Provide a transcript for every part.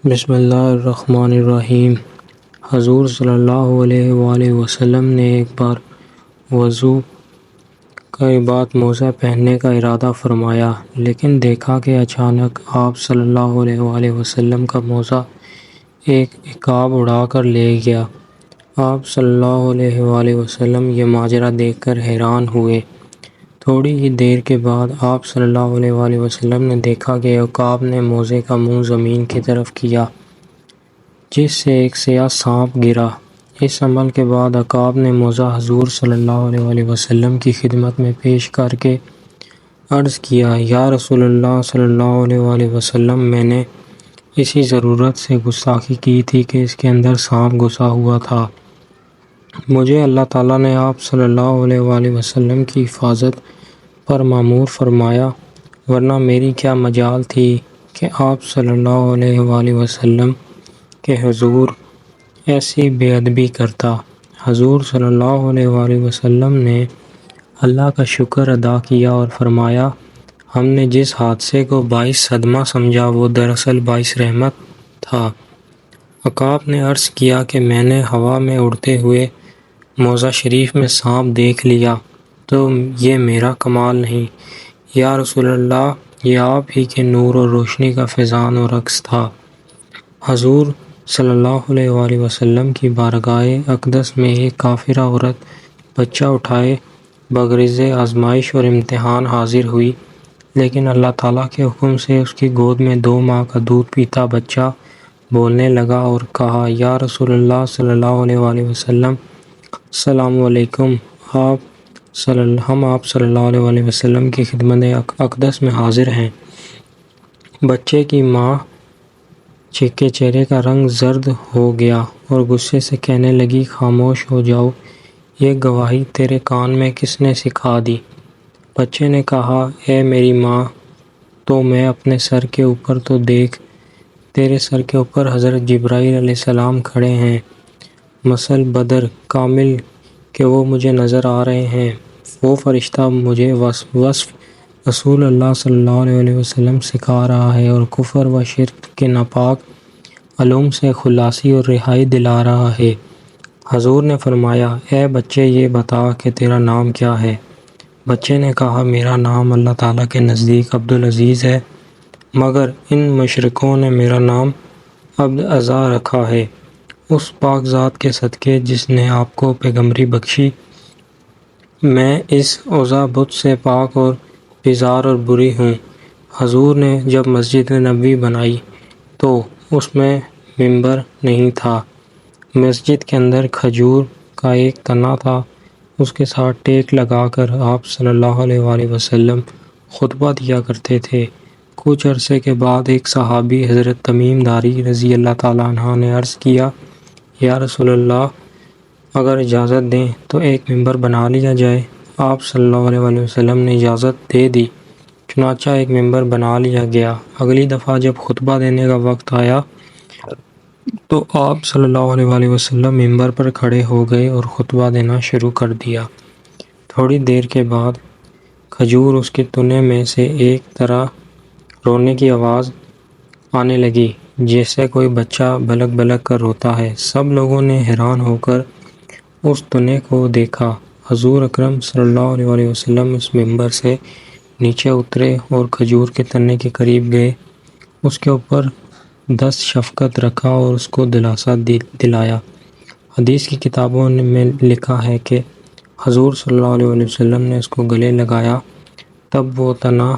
بسم اللہ الرحمن الرحیم۔ حضور صلی اللہ علیہ وآلہ وسلم نے ایک بار وضو کے بعد موزہ پہننے کا ارادہ فرمایا، لیکن دیکھا کہ اچانک آپ صلی اللہ علیہ وآلہ وسلم کا موزہ ایک عقاب اڑا کر لے گیا۔ آپ صلی اللہ علیہ وآلہ وسلم یہ ماجرا دیکھ کر حیران ہوئے۔ تھوڑی ہی دیر کے بعد آپ صلی اللہ علیہ وآلہ وسلم نے دیکھا کہ عقاب نے موزے کا منہ زمین کی طرف کیا، جس سے ایک سیاہ سانپ گرا۔ اس عمل کے بعد عقاب نے موزہ حضور صلی اللہ علیہ وآلہ وسلم کی خدمت میں پیش کر کے عرض کیا، یا رسول اللہ صلی اللہ علیہ وآلہ وسلم، میں نے اسی ضرورت سے گستاخی کی تھی کہ اس کے اندر سانپ گھسا ہوا تھا۔ مجھے اللہ تعالیٰ نے آپ صلی اللہ علیہ وآلہ وسلم کی حفاظت پر مأمور فرمایا، ورنہ میری کیا مجال تھی کہ آپ صلی اللہ علیہ وآلہ وسلم کے حضور ایسی بے ادبی کرتا۔ حضور صلی اللہ علیہ وآلہ وسلم نے اللہ کا شکر ادا کیا اور فرمایا، ہم نے جس حادثے کو باعث صدمہ سمجھا وہ دراصل باعث رحمت تھا۔ عقاب نے عرض کیا کہ میں نے ہوا میں اڑتے ہوئے موزہ شریف میں سانپ دیکھ لیا تو یہ میرا کمال نہیں، یا رسول اللہ، یہ آپ ہی کے نور اور روشنی کا فیضان اور عکس تھا۔ حضور صلی اللہ علیہ وآلہ وسلم کی بارگاہ اقدس میں ایک کافرہ عورت بچہ اٹھائے بغرض آزمائش اور امتحان حاضر ہوئی، لیکن اللہ تعالیٰ کے حکم سے اس کی گود میں 2 ماہ کا دودھ پیتا بچہ بولنے لگا اور کہا، یا رسول اللہ صلی اللہ علیہ وآلہ وسلم، السلام علیکم، ہم آپ صلی اللہ علیہ وآلہ وسلم کی خدمت اقدس میں حاضر ہیں۔ بچے کی ماں کے چہرے کا رنگ زرد ہو گیا اور غصے سے کہنے لگی، خاموش ہو جاؤ، یہ گواہی تیرے کان میں کس نے سکھا دی؟ بچے نے کہا، اے میری ماں، تو میں اپنے سر کے اوپر تو دیکھ، تیرے سر کے اوپر حضرت جبرائیل علیہ السلام کھڑے ہیں، مثل بدر کامل کہ وہ مجھے نظر آ رہے ہیں۔ وہ فرشتہ مجھے وصف رسول اللہ صلی اللہ علیہ وسلم سکھا رہا ہے اور کفر و شرک کے ناپاک علوم سے خلاصی اور رہائی دلا رہا ہے۔ حضور نے فرمایا، اے بچے، یہ بتا کہ تیرا نام کیا ہے؟ بچے نے کہا، میرا نام اللہ تعالیٰ کے نزدیک عبدالعزیز ہے، مگر ان مشرکوں نے میرا نام عبدالعزیز رکھا ہے۔ اس پاک ذات کے صدقے جس نے آپ کو پیغمبری بخشی، میں اس عزیٰ بت سے پاک اور بیزار اور بری ہوں۔ حضور نے جب مسجد نبوی بنائی تو اس میں ممبر نہیں تھا۔ مسجد کے اندر کھجور کا ایک تنا تھا، اس کے ساتھ ٹیک لگا کر آپ صلی اللہ علیہ وآلہ وسلم خطبہ دیا کرتے تھے۔ کچھ عرصے کے بعد ایک صحابی حضرت تمیم داری رضی اللہ تعالیٰ عنہ نے عرض کیا، یا رسول اللہ، اگر اجازت دیں تو ایک ممبر بنا لیا جائے۔ آپ صلی اللہ علیہ وآلہ وسلم نے اجازت دے دی، چنانچہ ایک ممبر بنا لیا گیا۔ اگلی دفعہ جب خطبہ دینے کا وقت آیا تو آپ صلی اللہ علیہ وآلہ وسلم ممبر پر کھڑے ہو گئے اور خطبہ دینا شروع کر دیا۔ تھوڑی دیر کے بعد کھجور اس کے تنے میں سے ایک طرح رونے کی آواز آنے لگی، جیسے کوئی بچہ بلک بلک کر روتا ہے۔ سب لوگوں نے حیران ہو کر اس تنے کو دیکھا۔ حضور اکرم صلی اللہ علیہ وآلہ وسلم اس ممبر سے نیچے اترے اور کھجور کے تنے کے قریب گئے، اس کے اوپر دست شفقت رکھا اور اس کو دلاسا دلایا۔ حدیث کی کتابوں میں لکھا ہے کہ حضور صلی اللہ علیہ وآلہ وسلم نے اس کو گلے لگایا، تب وہ تنا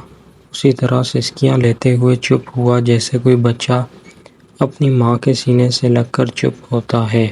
اسی طرح سسکیاں لیتے ہوئے چپ ہوا جیسے کوئی بچہ اپنی ماں کے سینے سے لگ کر چپ ہوتا ہے۔